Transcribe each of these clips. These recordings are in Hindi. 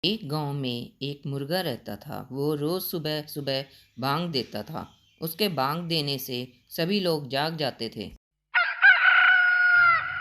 एक गांव में एक मुर्गा रहता था। वो रोज सुबह सुबह बांग देता था। उसके बांग देने से सभी लोग जाग जाते थे।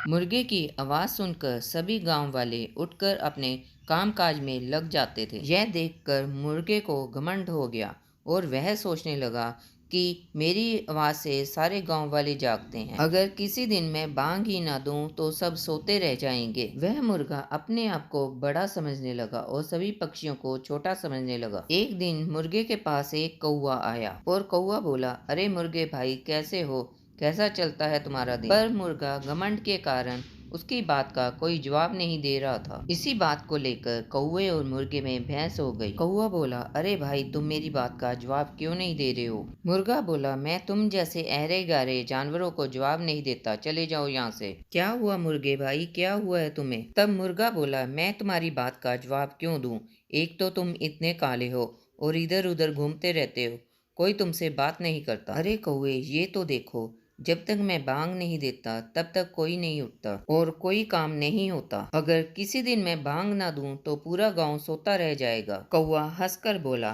मुर्गे की आवाज़ सुनकर सभी गांव वाले उठकर अपने कामकाज में लग जाते थे। यह देखकर मुर्गे को घमंड हो गया और वह सोचने लगा कि मेरी आवाज़ से सारे गांव वाले जागते हैं। अगर किसी दिन मैं बांग ही ना दूं तो सब सोते रह जाएंगे। वह मुर्गा अपने आप को बड़ा समझने लगा और सभी पक्षियों को छोटा समझने लगा। एक दिन मुर्गे के पास एक कौवा आया और कौवा बोला, अरे मुर्गे भाई, कैसे हो? कैसा चलता है तुम्हारा दिन? पर मुर्गा घमंड के कारण उसकी बात का कोई जवाब नहीं दे रहा था। इसी बात को लेकर कौवे और मुर्गे में बहस हो गई। कौवा बोला, अरे भाई, तुम मेरी बात का जवाब क्यों नहीं दे रहे हो? मुर्गा बोला, मैं तुम जैसे अहरे गारे जानवरों को जवाब नहीं देता, चले जाओ यहाँ से। क्या हुआ मुर्गे भाई, क्या हुआ है तुम्हें? तब मुर्गा बोला, मैं तुम्हारी बात का जवाब क्यों दूं? एक तो तुम इतने काले हो और इधर उधर घूमते रहते हो, कोई तुमसे बात नहीं करता। अरे कौवे, ये तो देखो, जब तक मैं बांग नहीं देता तब तक कोई नहीं उठता और कोई काम नहीं होता। अगर किसी दिन मैं बांग ना दूं तो पूरा गांव सोता रह जाएगा। कौवा हंसकर बोला,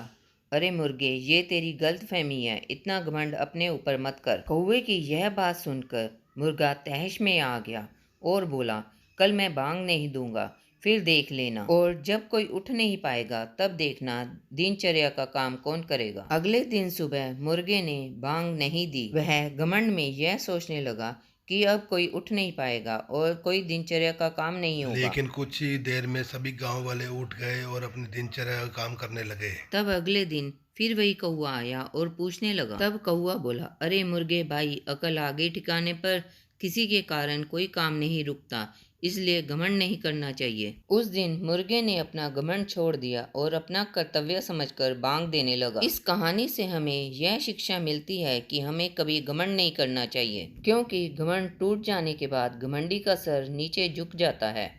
अरे मुर्गे, ये तेरी गलतफहमी है, इतना घमंड अपने ऊपर मत कर। कौवे की यह बात सुनकर मुर्गा तहश में आ गया और बोला, कल मैं बांग नहीं दूंगा, फिर देख लेना, और जब कोई उठ नहीं पाएगा तब देखना दिनचर्या का काम कौन करेगा। अगले दिन सुबह मुर्गे ने बांग नहीं दी। वह घमंड में यह सोचने लगा कि अब कोई उठ नहीं पाएगा और कोई दिनचर्या का काम नहीं होगा। लेकिन कुछ ही देर में सभी गांव वाले उठ गए और अपनी दिनचर्या का काम करने लगे। तब अगले दिन फिर वही कौवा आया और पूछने लगा। तब कौवा बोला, अरे मुर्गे भाई, अकल आ गई ठिकाने पर? किसी के कारण कोई काम नहीं रुकता, इसलिए घमंड नहीं करना चाहिए। उस दिन मुर्गे ने अपना घमंड छोड़ दिया और अपना कर्तव्य समझकर बांग देने लगा। इस कहानी से हमें यह शिक्षा मिलती है कि हमें कभी घमंड नहीं करना चाहिए, क्योंकि घमंड टूट जाने के बाद घमंडी का सर नीचे झुक जाता है।